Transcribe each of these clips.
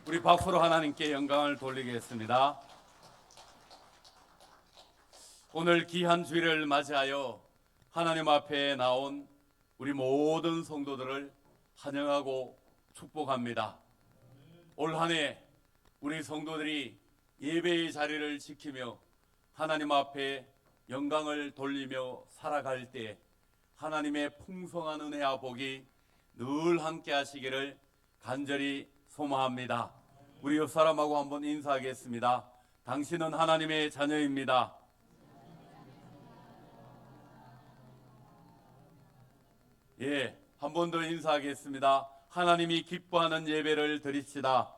우리 박수로 하나님께 영광을 돌리겠습니다. 오늘 귀한 주일을 맞이하여 하나님 앞에 나온 우리 모든 성도들을 환영하고 축복합니다. 올 한 해 우리 성도들이 예배의 자리를 지키며 하나님 앞에 영광을 돌리며 살아갈 때 하나님의 풍성한 은혜와 복이 늘 함께 하시기를 간절히 소망합니다. 우리 옆 사람하고 한번 인사하겠습니다. 당신은 하나님의 자녀입니다. 예, 한 번 더 인사하겠습니다. 하나님이 기뻐하는 예배를 드립시다.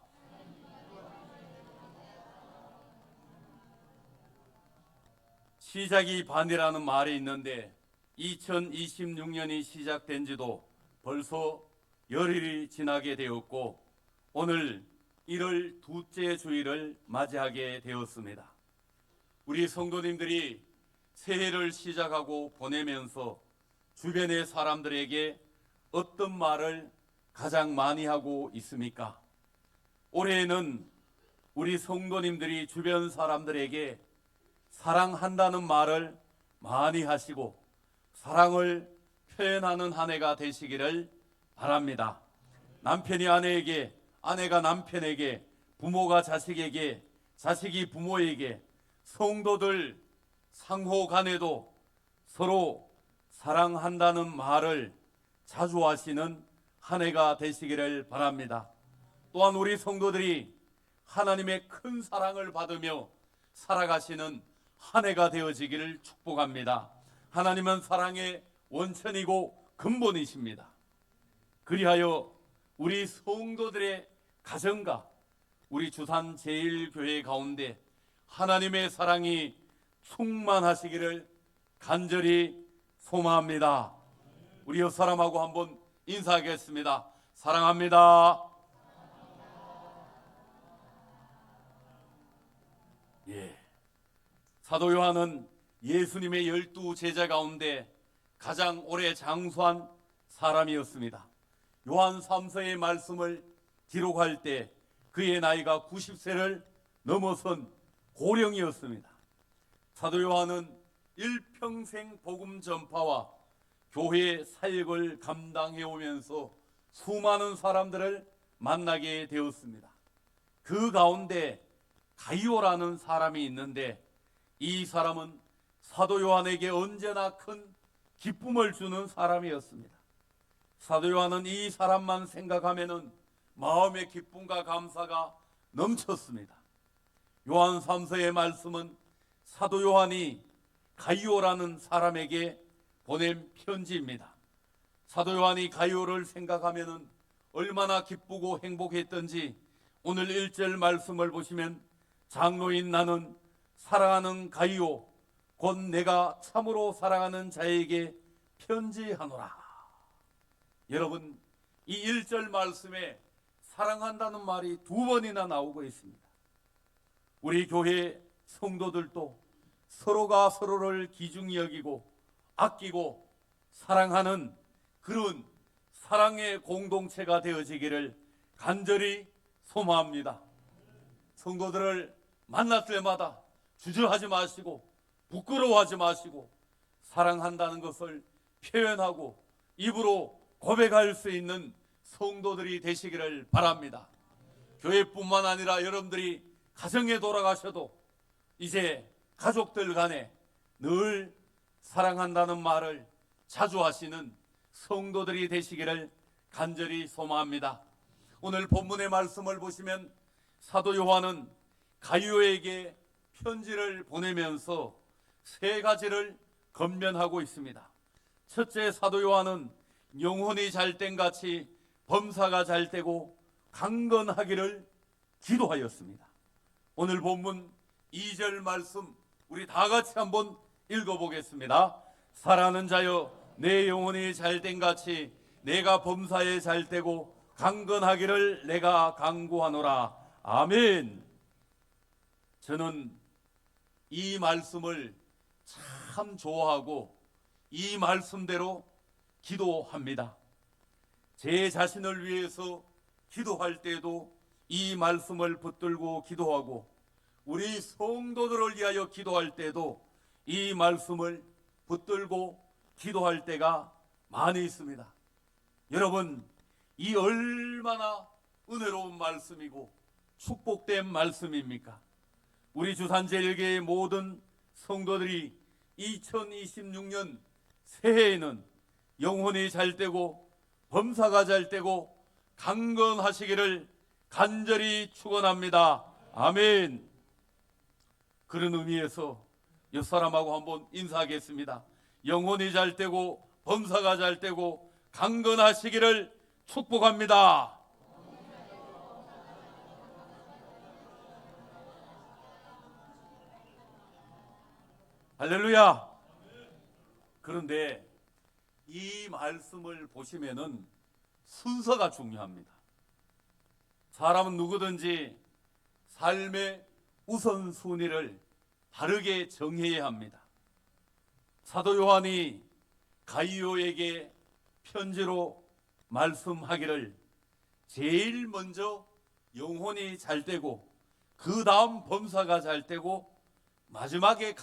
시작이 반이라는 말이 있는데 2026년이 시작된 지도 벌써 열흘이 지나게 되었고 오늘 1월 둘째 주일을 맞이하게 되었습니다. 우리 성도님들이 새해를 시작하고 보내면서 주변의 사람들에게 어떤 말을 가장 많이 하고 있습니까? 올해에는 우리 성도님들이 주변 사람들에게 사랑한다는 말을 많이 하시고 사랑을 표현하는 한 해가 되시기를 바랍니다. 남편이 아내에게, 아내가 남편에게, 부모가 자식에게, 자식이 부모에게, 성도들 상호 간에도 서로 사랑한다는 말을 자주 하시는 한 해가 되시기를 바랍니다. 또한 우리 성도들이 하나님의 큰 사랑을 받으며 살아가시는 한 해가 되어지기를 축복합니다. 하나님은 사랑의 원천이고 근본이십니다. 그리하여 우리 성도들의 가정과 우리 주산 제일교회 가운데 하나님의 사랑이 충만하시기를 간절히 소망합니다. 우리 옆 사람하고 한번 인사하겠습니다. 사랑합니다. 예. 사도 요한은 예수님의 12제자 가운데 가장 오래 장수한 사람이었습니다. 요한 3서의 말씀을 기록할 때 그의 나이가 90세를 넘어선 고령이었습니다. 사도 요한은 일평생 복음 전파와 교회 사역을 감당해 오면서 수많은 사람들을 만나게 되었습니다. 그 가운데 가이오라는 사람이 있는데 이 사람은 사도 요한에게 언제나 큰 기쁨을 주는 사람이었습니다. 사도 요한은 이 사람만 생각하면은 마음의 기쁨과 감사가 넘쳤습니다. 요한 3서의 말씀은 사도 요한이 가이오라는 사람에게 보낸 편지입니다. 사도 요한이 가이오를 생각하면은 얼마나 기쁘고 행복했던지 오늘 1절 말씀을 보시면 장로인 나는 사랑하는 가이오 곧 내가 참으로 사랑하는 자에게 편지하노라. 여러분, 이 1절 말씀에 사랑한다는 말이 2번이나 나오고 있습니다. 우리 교회 성도들도 서로가 서로를 귀중히 여기고 아끼고 사랑하는 그런 사랑의 공동체가 되어지기를 간절히 소망합니다. 성도들을 만날 때마다 주저하지 마시고 부끄러워하지 마시고 사랑한다는 것을 표현하고 입으로 고백할 수 있는 성도들이 되시기를 바랍니다. 교회뿐만 아니라 여러분들이 가정에 돌아가셔도 이제 가족들 간에 늘 사랑한다는 말을 자주 하시는 성도들이 되시기를 간절히 소망합니다. 오늘 본문의 말씀을 보시면 사도 요한은 가이오에게 편지를 보내면서 3가지를 권면하고 있습니다. 첫째, 사도 요한은 영혼이 잘된 같이 범사가 잘되고 강건하기를 기도하였습니다. 오늘 본문 2절 말씀 우리 다 같이 한번 읽어보겠습니다. 사랑하는 자여 내 영혼이 잘된 같이 내가 범사에 잘되고 강건하기를 내가 간구하노라. 아멘. 저는 이 말씀을 참 좋아하고 이 말씀대로 기도합니다. 제 자신을 위해서 기도할 때도 이 말씀을 붙들고 기도하고 우리 성도들을 위하여 기도할 때도 이 말씀을 붙들고 기도할 때가 많이 있습니다. 여러분, 이 얼마나 은혜로운 말씀이고 축복된 말씀입니까? 우리 주산제일교회의 모든 성도들이 2026년 새해에는 영혼이 잘 되고 범사가 잘 되고 강건하시기를 간절히 축원합니다. 아멘. 그런 의미에서 옆 사람하고 한번 인사하겠습니다. 영혼이 잘 되고 범사가 잘 되고 강건하시기를 축복합니다. 할렐루야. 그런데 이 말씀을 보시면은 순서가 중요합니다. 사람은 누구든지 삶의 우선순위를 바르게 정해야 합니다. 사도 요한이 가이오에게 편지로 말씀하기를 제일 먼저 영혼이 잘 되고 그 다음 범사가 잘 되고 마지막에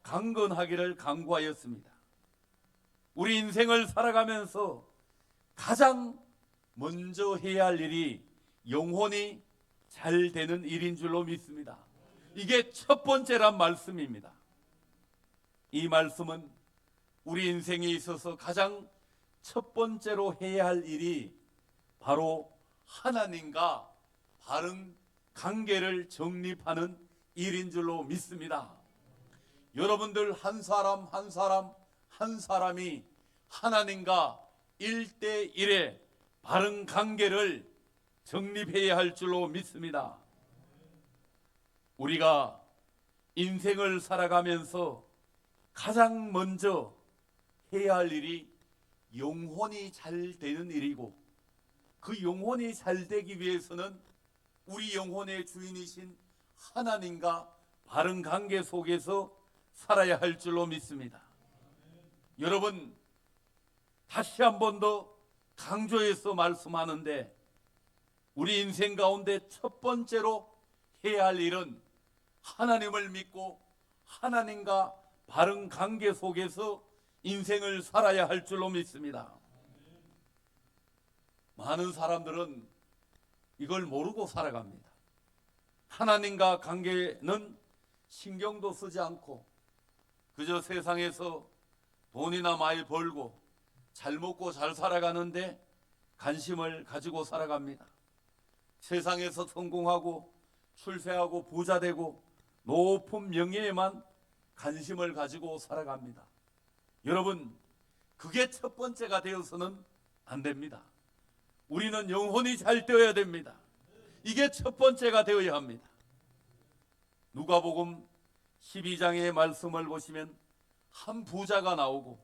강건하기를 강구하였습니다. 우리 인생을 살아가면서 가장 먼저 해야 할 일이 영혼이 잘 되는 일인 줄로 믿습니다. 이게 첫 번째란 말씀입니다. 이 말씀은 우리 인생에 있어서 가장 첫 번째로 해야 할 일이 바로 하나님과 바른 관계를 정립하는 일인 줄로 믿습니다. 여러분들 한 사람 한 사람이 하나님과 1대1의 바른 관계를 정립해야 할 줄로 믿습니다. 우리가 인생을 살아가면서 가장 먼저 해야 할 일이 영혼이 잘 되는 일이고, 그 영혼이 잘 되기 위해서는 우리 영혼의 주인이신 하나님과 바른 관계 속에서 살아야 할 줄로 믿습니다. 여러분, 다시 한 번 더 강조해서 말씀하는데, 우리 인생 가운데 첫 번째로 해야 할 일은 하나님을 믿고 하나님과 바른 관계 속에서 인생을 살아야 할 줄로 믿습니다. 많은 사람들은 이걸 모르고 살아갑니다. 하나님과 관계는 신경도 쓰지 않고 그저 세상에서 돈이나 많이 벌고 잘 먹고 잘 살아가는데 관심을 가지고 살아갑니다. 세상에서 성공하고 출세하고 부자 되고 높은 명예에만 관심을 가지고 살아갑니다. 여러분, 그게 첫 번째가 되어서는 안 됩니다. 우리는 영혼이 잘 되어야 됩니다. 이게 첫 번째가 되어야 합니다. 누가복음 12장의 말씀을 보시면 한 부자가 나오고,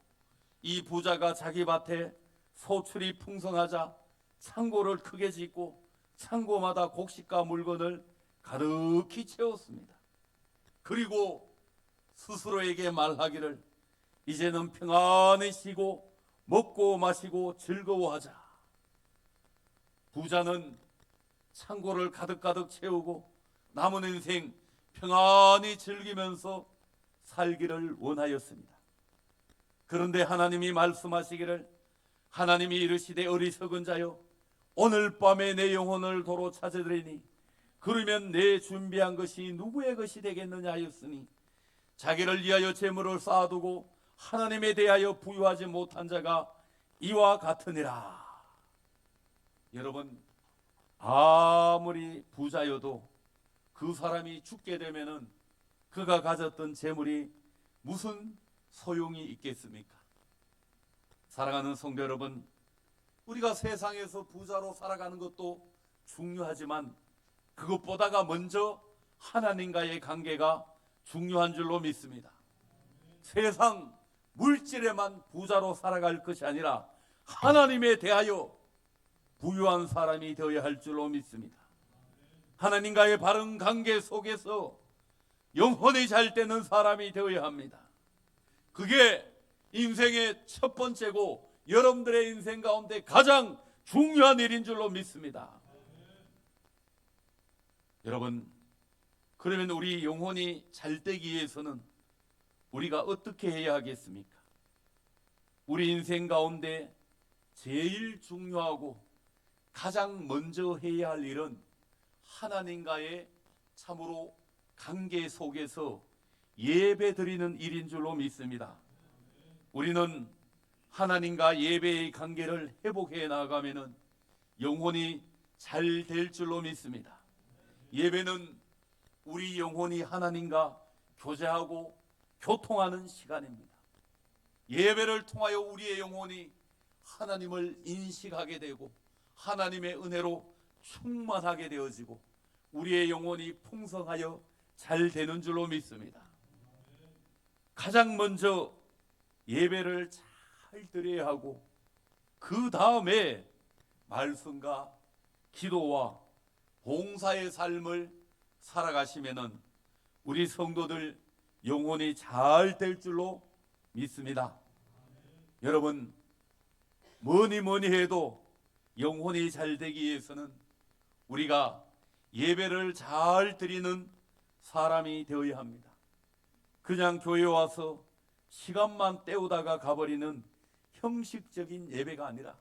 이 부자가 자기 밭에 소출이 풍성하자 창고를 크게 짓고 창고마다 곡식과 물건을 가득히 채웠습니다. 그리고 스스로에게 말하기를 이제는 평안히 쉬고 먹고 마시고 즐거워하자. 부자는 창고를 가득가득 채우고 남은 인생 평안히 즐기면서 살기를 원하였습니다. 그런데 하나님이 말씀하시기를, 하나님이 이르시되 어리석은 자여, 오늘 밤에 내 영혼을 도로 찾으리니 그러면 내 준비한 것이 누구의 것이 되겠느냐 하였으니, 자기를 위하여 재물을 쌓아두고 하나님에 대하여 부유하지 못한 자가 이와 같으니라. 여러분, 아무리 부자여도 그 사람이 죽게 되면은 그가 가졌던 재물이 무슨 소용이 있겠습니까? 사랑하는 성도 여러분, 우리가 세상에서 부자로 살아가는 것도 중요하지만 그것보다가 먼저 하나님과의 관계가 중요한 줄로 믿습니다. 세상 물질에만 부자로 살아갈 것이 아니라 하나님에 대하여 부유한 사람이 되어야 할 줄로 믿습니다. 하나님과의 바른 관계 속에서 영혼이 잘 되는 사람이 되어야 합니다. 그게 인생의 첫 번째고 여러분들의 인생 가운데 가장 중요한 일인 줄로 믿습니다. 여러분, 그러면 우리 영혼이 잘되기 위해서는 우리가 어떻게 해야 하겠습니까? 우리 인생 가운데 제일 중요하고 가장 먼저 해야 할 일은 하나님과의 참으로 관계 속에서 예배 드리는 일인 줄로 믿습니다. 우리는 하나님과 예배의 관계를 회복해 나가면은 영혼이 잘 될 줄로 믿습니다. 예배는 우리 영혼이 하나님과 교제하고 교통하는 시간입니다. 예배를 통하여 우리의 영혼이 하나님을 인식하게 되고 하나님의 은혜로 충만하게 되어지고 우리의 영혼이 풍성하여 잘 되는 줄로 믿습니다. 가장 먼저 예배를 잘 드려야 하고 그 다음에 말씀과 기도와 봉사의 삶을 살아가시면은 우리 성도들 영혼이 잘 될 줄로 믿습니다. 여러분, 뭐니 해도 영혼이 잘 되기 위해서는 우리가 예배를 잘 드리는 사람이 되어야 합니다. 그냥 교회 와서 시간만 때우다가 가버리는 형식적인 예배가 아니라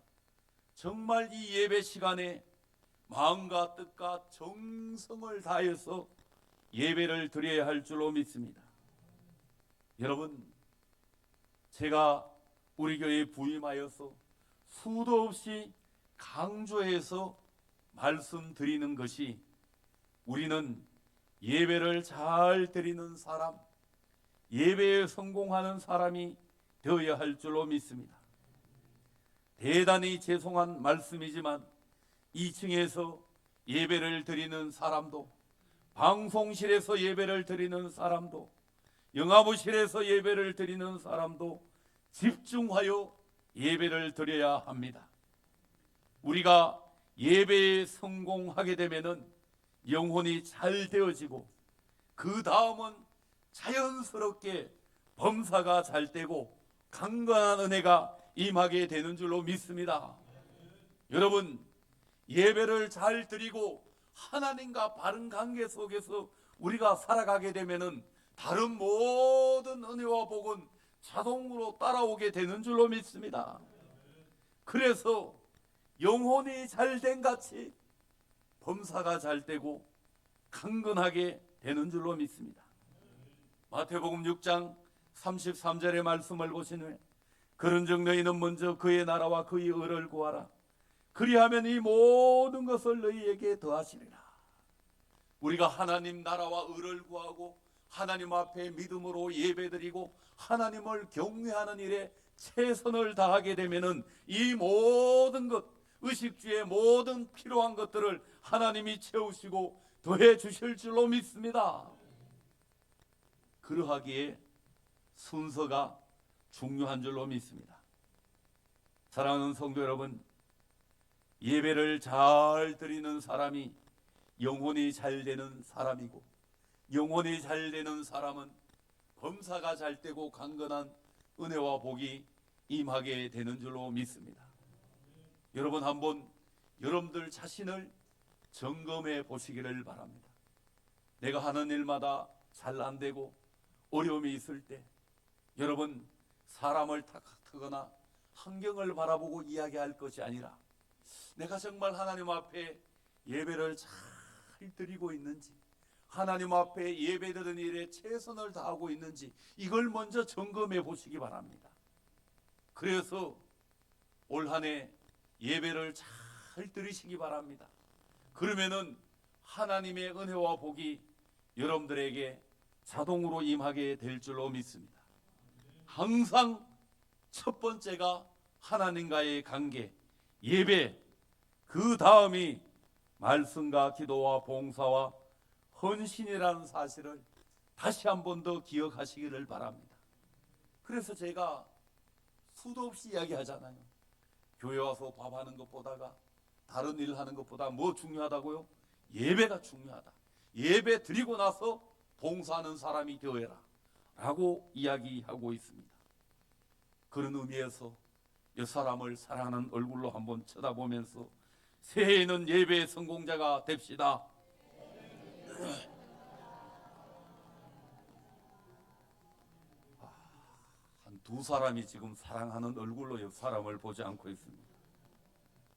정말 이 예배 시간에 마음과 뜻과 정성을 다해서 예배를 드려야 할 줄로 믿습니다. 여러분, 제가 우리 교회에 부임하여서 수도 없이 강조해서 말씀드리는 것이 우리는 예배를 잘 드리는 사람, 예배에 성공하는 사람이 되어야 할 줄로 믿습니다. 대단히 죄송한 말씀이지만 2층에서 예배를 드리는 사람도, 방송실에서 예배를 드리는 사람도, 영화부실에서 예배를 드리는 사람도 집중하여 예배를 드려야 합니다. 우리가 예배에 성공하게 되면은 영혼이 잘 되어지고 그 다음은 자연스럽게 범사가 잘 되고 강건한 은혜가 임하게 되는 줄로 믿습니다. 여러분, 예배를 잘 드리고 하나님과 바른 관계 속에서 우리가 살아가게 되면은 다른 모든 은혜와 복은 자동으로 따라오게 되는 줄로 믿습니다. 그래서 영혼이 잘된 같이 범사가 잘 되고 강건하게 되는 줄로 믿습니다. 마태복음 6장 33절의 말씀을 보시면 그런즉 너희는 먼저 그의 나라와 그의 의를 구하라. 그리하면 이 모든 것을 너희에게 더하시리라. 우리가 하나님 나라와 의를 구하고 하나님 앞에 믿음으로 예배드리고 하나님을 경외하는 일에 최선을 다하게 되면은 이 모든 것, 의식주의 모든 필요한 것들을 하나님이 채우시고 더해 주실 줄로 믿습니다. 그러하기에 순서가 중요한 줄로 믿습니다. 사랑하는 성도 여러분, 예배를 잘 드리는 사람이 영혼이 잘 되는 사람이고, 영혼이 잘 되는 사람은 범사가 잘 되고 강건한 은혜와 복이 임하게 되는 줄로 믿습니다. 여러분, 한번 여러분들 자신을 점검해 보시기를 바랍니다. 내가 하는 일마다 잘 안 되고 어려움이 있을 때 여러분, 사람을 탓하거나 환경을 바라보고 이야기할 것이 아니라 내가 정말 하나님 앞에 예배를 잘 드리고 있는지, 하나님 앞에 예배드리는 일에 최선을 다하고 있는지 이걸 먼저 점검해 보시기 바랍니다. 그래서 올 한 해 예배를 잘 드리시기 바랍니다. 그러면은 하나님의 은혜와 복이 여러분들에게 자동으로 임하게 될 줄로 믿습니다. 항상 첫 번째가 하나님과의 관계, 예배, 그 다음이 말씀과 기도와 봉사와 헌신이라는 사실을 다시 한 번 더 기억하시기를 바랍니다. 그래서 제가 수도 없이 이야기하잖아요. 교회 와서 밥하는 것보다가 다른 일 하는 것보다 뭐 중요하다고요? 예배가 중요하다. 예배 드리고 나서 봉사하는 사람이 되어라 라고 이야기하고 있습니다. 그런 의미에서 이 사람을 사랑하는 얼굴로 한번 쳐다보면서 새해에는 예배의 성공자가 됩시다. 두 사람이 지금 사랑하는 얼굴로 옆 사람을 보지 않고 있습니다.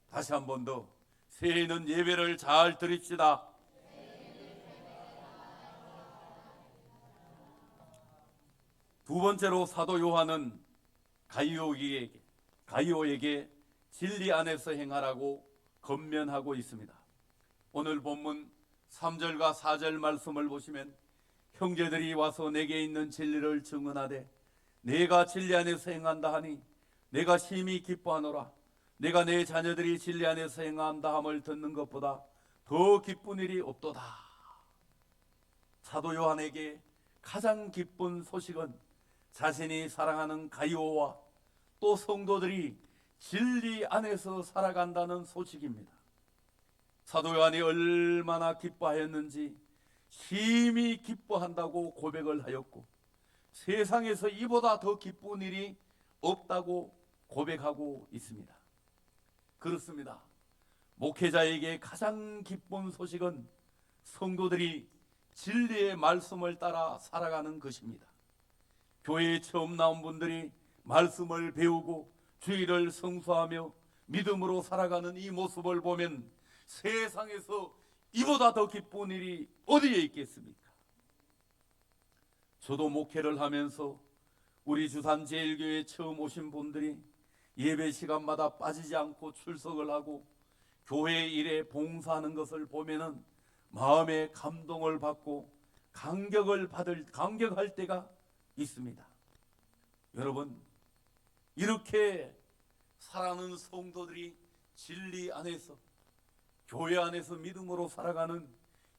다시 한 번 더 새해에는 예배를 잘 드립시다. 두 번째로 사도 요한은 가이오에게 진리 안에서 행하라고 권면하고 있습니다. 오늘 본문 3절과 4절 말씀을 보시면 형제들이 와서 내게 있는 진리를 증언하되 내가 진리 안에서 행한다 하니 내가 심히 기뻐하노라. 내가 내 자녀들이 진리 안에서 행한다 함을 듣는 것보다 더 기쁜 일이 없도다. 사도 요한에게 가장 기쁜 소식은 자신이 사랑하는 가이오와 또 성도들이 진리 안에서 살아간다는 소식입니다. 사도 요한이 얼마나 기뻐하였는지 심히 기뻐한다고 고백을 하였고 세상에서 이보다 더 기쁜 일이 없다고 고백하고 있습니다. 그렇습니다. 목회자에게 가장 기쁜 소식은 성도들이 진리의 말씀을 따라 살아가는 것입니다. 교회에 처음 나온 분들이 말씀을 배우고 주의를 성수하며 믿음으로 살아가는 이 모습을 보면 세상에서 이보다 더 기쁜 일이 어디에 있겠습니까? 저도 목회를 하면서 우리 주산제일교회에 처음 오신 분들이 예배 시간마다 빠지지 않고 출석을 하고 교회 일에 봉사하는 것을 보면은 마음에 감동을 받고 감격할 때가 있습니다. 여러분, 이렇게 살아가는 성도들이 진리 안에서 교회 안에서 믿음으로 살아가는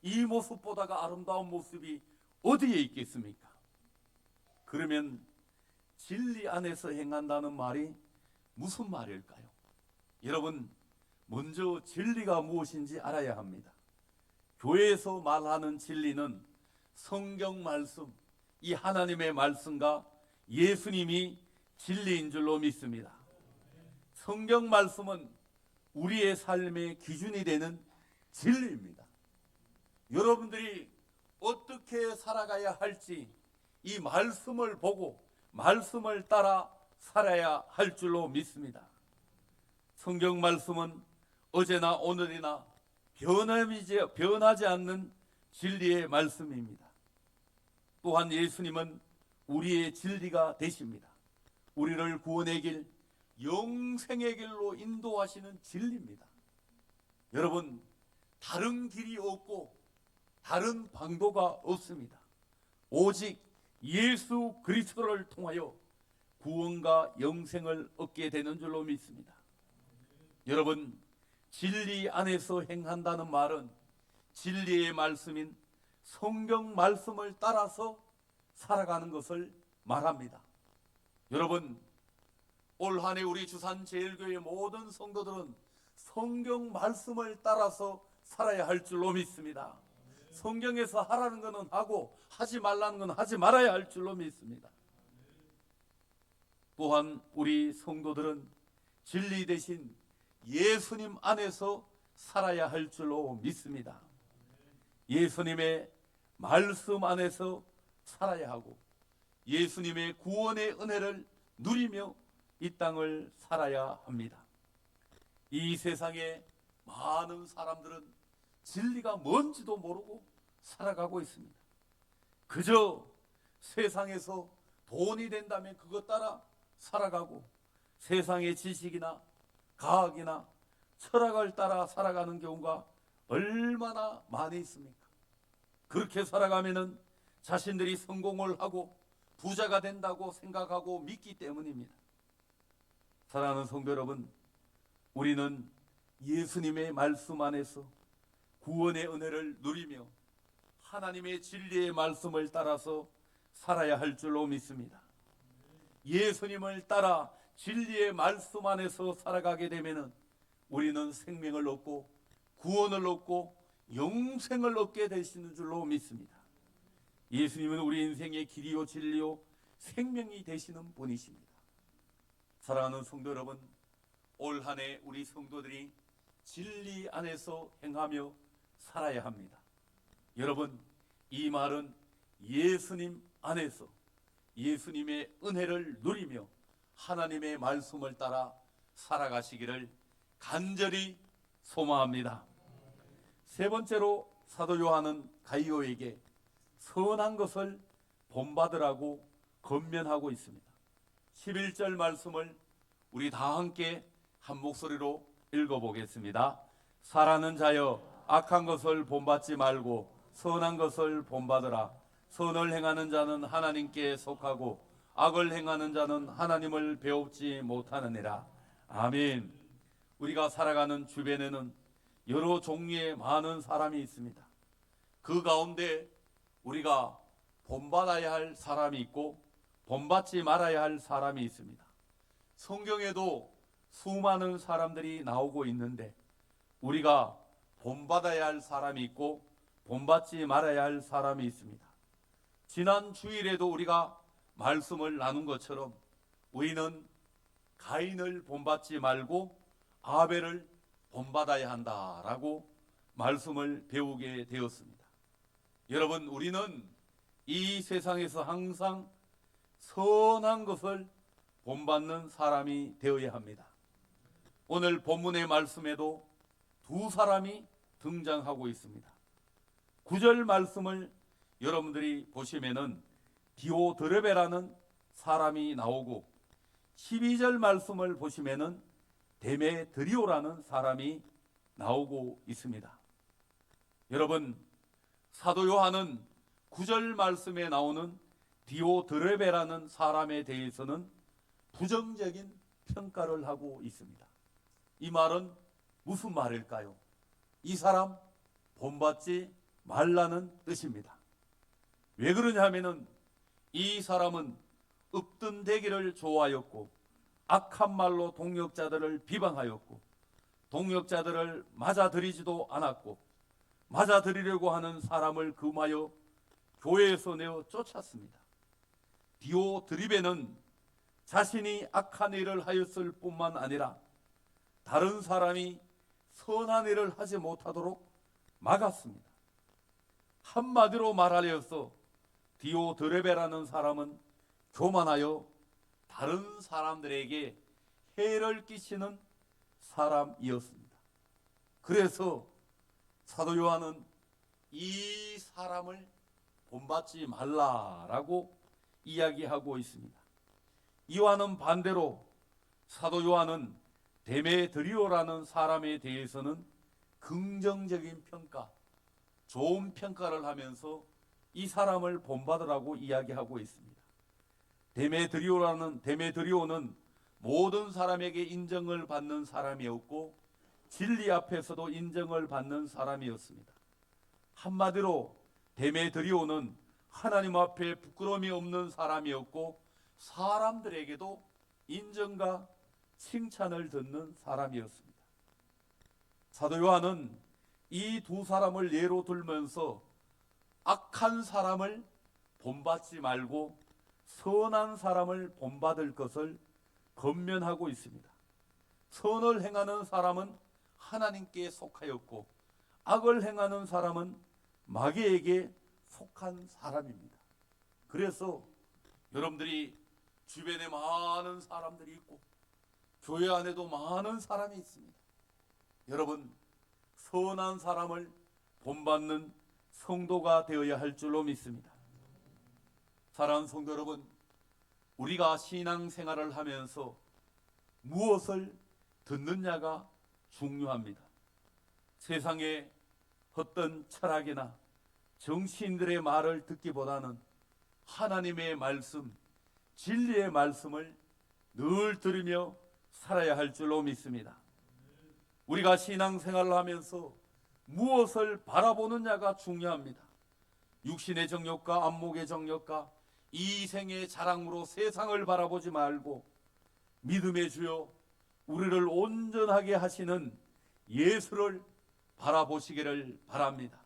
이 모습보다가 아름다운 모습이 어디에 있겠습니까? 그러면 진리 안에서 행한다는 말이 무슨 말일까요? 여러분, 먼저 진리가 무엇인지 알아야 합니다. 교회에서 말하는 진리는 성경 말씀, 이 하나님의 말씀과 예수님이 진리인 줄로 믿습니다. 성경 말씀은 우리의 삶의 기준이 되는 진리입니다. 여러분들이 어떻게 살아가야 할지 이 말씀을 보고 말씀을 따라 살아야 할 줄로 믿습니다. 성경 말씀은 어제나 오늘이나 변하지 않는 진리의 말씀입니다. 또한 예수님은 우리의 진리가 되십니다. 우리를 구원의 길, 영생의 길로 인도하시는 진리입니다. 여러분, 다른 길이 없고 다른 방도가 없습니다. 오직 예수 그리스도를 통하여 구원과 영생을 얻게 되는 줄로 믿습니다. 여러분, 진리 안에서 행한다는 말은 진리의 말씀인 성경 말씀을 따라서 살아가는 것을 말합니다. 여러분, 올 한 해 우리 주산제일교회 모든 성도들은 성경 말씀을 따라서 살아야 할 줄로 믿습니다. 성경에서 하라는 것은 하고 하지 말라는 건 하지 말아야 할 줄로 믿습니다. 또한 우리 성도들은 진리 대신 예수님 안에서 살아야 할 줄로 믿습니다. 예수님의 말씀 안에서 살아야 하고 예수님의 구원의 은혜를 누리며 이 땅을 살아야 합니다. 이 세상에 많은 사람들은 진리가 뭔지도 모르고 살아가고 있습니다. 그저 세상에서 돈이 된다면 그것 따라 살아가고 세상의 지식이나 과학이나 철학을 따라 살아가는 경우가 얼마나 많이 있습니까? 그렇게 살아가면은 자신들이 성공을 하고 부자가 된다고 생각하고 믿기 때문입니다. 사랑하는 성도 여러분, 우리는 예수님의 말씀 안에서 구원의 은혜를 누리며 하나님의 진리의 말씀을 따라서 살아야 할 줄로 믿습니다. 예수님을 따라 진리의 말씀 안에서 살아가게 되면 우리는 생명을 얻고 구원을 얻고 영생을 얻게 되시는 줄로 믿습니다. 예수님은 우리 인생의 길이요 진리요 생명이 되시는 분이십니다. 사랑하는 성도 여러분, 올 한 해 우리 성도들이 진리 안에서 행하며 살아야 합니다. 여러분, 이 말은 예수님 안에서 예수님의 은혜를 누리며 하나님의 말씀을 따라 살아가시기를 간절히 소망합니다. 세 번째로 사도 요한은 가이오에게 선한 것을 본받으라고 권면하고 있습니다. 11절 말씀을 우리 다 함께 한 목소리로 읽어보겠습니다. 사랑하는 자여, 악한 것을 본받지 말고 선한 것을 본받으라. 선을 행하는 자는 하나님께 속하고 악을 행하는 자는 하나님을 배웁지 못하느니라. 아멘. 우리가 살아가는 주변에는 여러 종류의 많은 사람이 있습니다. 그 가운데 우리가 본받아야 할 사람이 있고 본받지 말아야 할 사람이 있습니다. 성경에도 수많은 사람들이 나오고 있는데 우리가 본받아야 할 사람이 있고 본받지 말아야 할 사람이 있습니다. 지난 주일에도 우리가 말씀을 나눈 것처럼 우리는 가인을 본받지 말고 아벨을 본받아야 한다라고 말씀을 배우게 되었습니다. 여러분, 우리는 이 세상에서 항상 선한 것을 본받는 사람이 되어야 합니다. 오늘 본문의 말씀에도 두 사람이 등장하고 있습니다. 9절 말씀을 여러분들이 보시면은 디오드레베라는 사람이 나오고 12절 말씀을 보시면은 데메드리오라는 사람이 나오고 있습니다. 여러분, 사도 요한은 9절 말씀에 나오는 디오드레베라는 사람에 대해서는 부정적인 평가를 하고 있습니다. 이 말은 무슨 말일까요? 이 사람 본받지 말라는 뜻입니다. 왜 그러냐 하면은 이 사람은 up든 대기를 좋아하였고 악한 말로 동역자들을 비방하였고 동역자들을 맞아들이지도 않았고 맞아들이려고 하는 사람을 금하여 교회에서 내어 쫓았습니다. 디오드리베는 자신이 악한 일을 하였을 뿐만 아니라 다른 사람이 선한 일을 하지 못하도록 막았습니다. 한마디로 말하여서 디오드레베라는 사람은 교만하여 다른 사람들에게 해를 끼치는 사람이었습니다. 그래서 사도 요한은 이 사람을 본받지 말라라고 이야기하고 있습니다. 이와는 반대로 사도 요한은 데메드리오라는 사람에 대해서는 긍정적인 평가, 좋은 평가를 하면서 이 사람을 본받으라고 이야기하고 있습니다. 데메드리오는 모든 사람에게 인정을 받는 사람이었고 진리 앞에서도 인정을 받는 사람이었습니다. 한마디로 데메드리오는 하나님 앞에 부끄러움이 없는 사람이었고 사람들에게도 인정과 칭찬을 듣는 사람이었습니다. 사도 요한은 이 두 사람을 예로 들면서 악한 사람을 본받지 말고 선한 사람을 본받을 것을 권면하고 있습니다. 선을 행하는 사람은 하나님께 속하였고 악을 행하는 사람은 마귀에게 속한 사람입니다. 그래서 여러분들이 주변에 많은 사람들이 있고 교회 안에도 많은 사람이 있습니다. 여러분, 선한 사람을 본받는 성도가 되어야 할 줄로 믿습니다. 사랑하는 성도 여러분, 우리가 신앙생활을 하면서 무엇을 듣느냐가 중요합니다. 세상의 어떤 철학이나 정치인들의 말을 듣기보다는 하나님의 말씀, 진리의 말씀을 늘 들으며 살아야 할 줄로 믿습니다. 우리가 신앙생활을 하면서 무엇을 바라보느냐가 중요합니다. 육신의 정욕과 안목의 정욕과 이생의 자랑으로 세상을 바라보지 말고 믿음의 주여 우리를 온전하게 하시는 예수를 바라보시기를 바랍니다.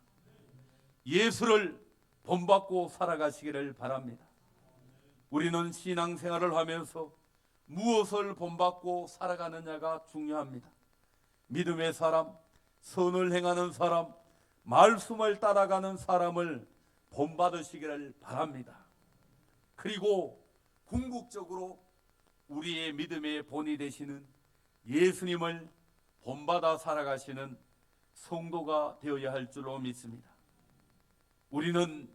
예수를 본받고 살아가시기를 바랍니다. 우리는 신앙생활을 하면서 무엇을 본받고 살아가느냐가 중요합니다. 믿음의 사람, 선을 행하는 사람, 말씀을 따라가는 사람을 본받으시기를 바랍니다. 그리고 궁극적으로 우리의 믿음의 본이 되시는 예수님을 본받아 살아가시는 성도가 되어야 할 줄로 믿습니다. 우리는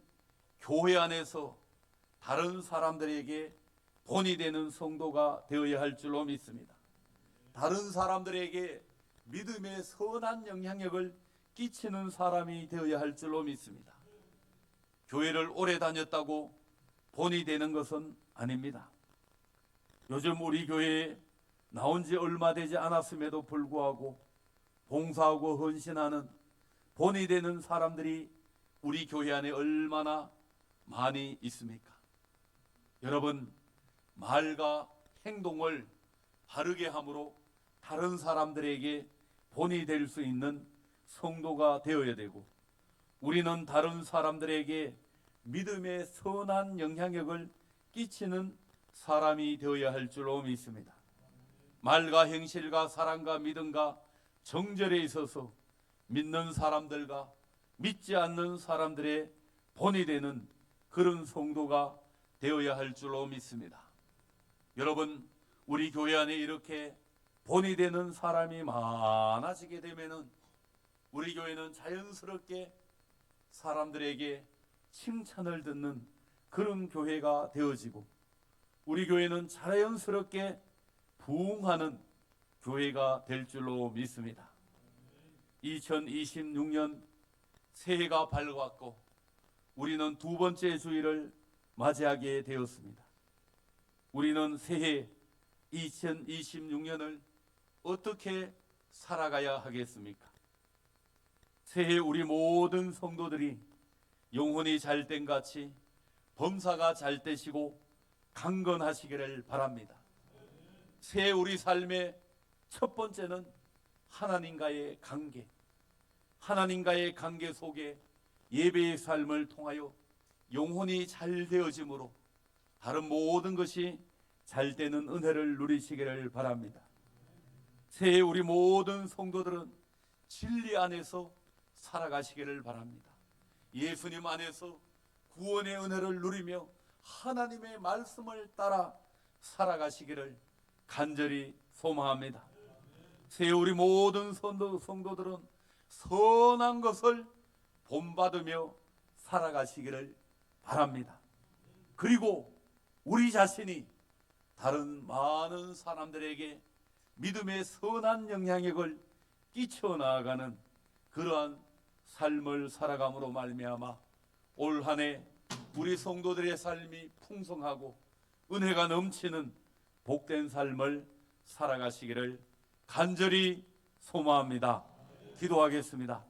교회 안에서 다른 사람들에게 본이 되는 성도가 되어야 할 줄로 믿습니다. 다른 사람들에게 믿음의 선한 영향력을 끼치는 사람이 되어야 할 줄로 믿습니다. 교회를 오래 다녔다고 본이 되는 것은 아닙니다. 요즘 우리 교회에 나온 지 얼마 되지 않았음에도 불구하고 봉사하고 헌신하는 본이 되는 사람들이 우리 교회 안에 얼마나 많이 있습니까? 여러분, 말과 행동을 바르게 함으로 다른 사람들에게 본이 될 수 있는 성도가 되어야 되고, 우리는 다른 사람들에게 믿음의 선한 영향력을 끼치는 사람이 되어야 할 줄로 믿습니다. 말과 행실과 사랑과 믿음과 정절에 있어서 믿는 사람들과 믿지 않는 사람들의 본이 되는 그런 성도가 되어야 할 줄로 믿습니다. 여러분, 우리 교회 안에 이렇게 본이 되는 사람이 많아지게 되면은 우리 교회는 자연스럽게 사람들에게 칭찬을 듣는 그런 교회가 되어지고, 우리 교회는 자연스럽게 부흥하는 교회가 될 줄로 믿습니다. 2026년 새해가 밝았고 우리는 두 번째 주일을 맞이하게 되었습니다. 우리는 새해 2026년을 어떻게 살아가야 하겠습니까? 새해 우리 모든 성도들이 영혼이 잘된 같이 범사가 잘 되시고 강건하시기를 바랍니다. 새해 우리 삶의 첫 번째는 하나님과의 관계, 하나님과의 관계 속에 예배의 삶을 통하여 영혼이 잘 되어짐으로 다른 모든 것이 잘 되는 은혜를 누리시기를 바랍니다. 새해 우리 모든 성도들은 진리 안에서 살아가시기를 바랍니다. 예수님 안에서 구원의 은혜를 누리며 하나님의 말씀을 따라 살아가시기를 간절히 소망합니다. 새해 우리 모든 성도들은 선한 것을 본받으며 살아가시기를 바랍니다. 그리고 우리 자신이 다른 많은 사람들에게 믿음의 선한 영향력을 끼쳐 나아가는 그러한 삶을 살아감으로 말미암아 올 한 해 우리 성도들의 삶이 풍성하고 은혜가 넘치는 복된 삶을 살아가시기를 간절히 소망합니다. 기도하겠습니다.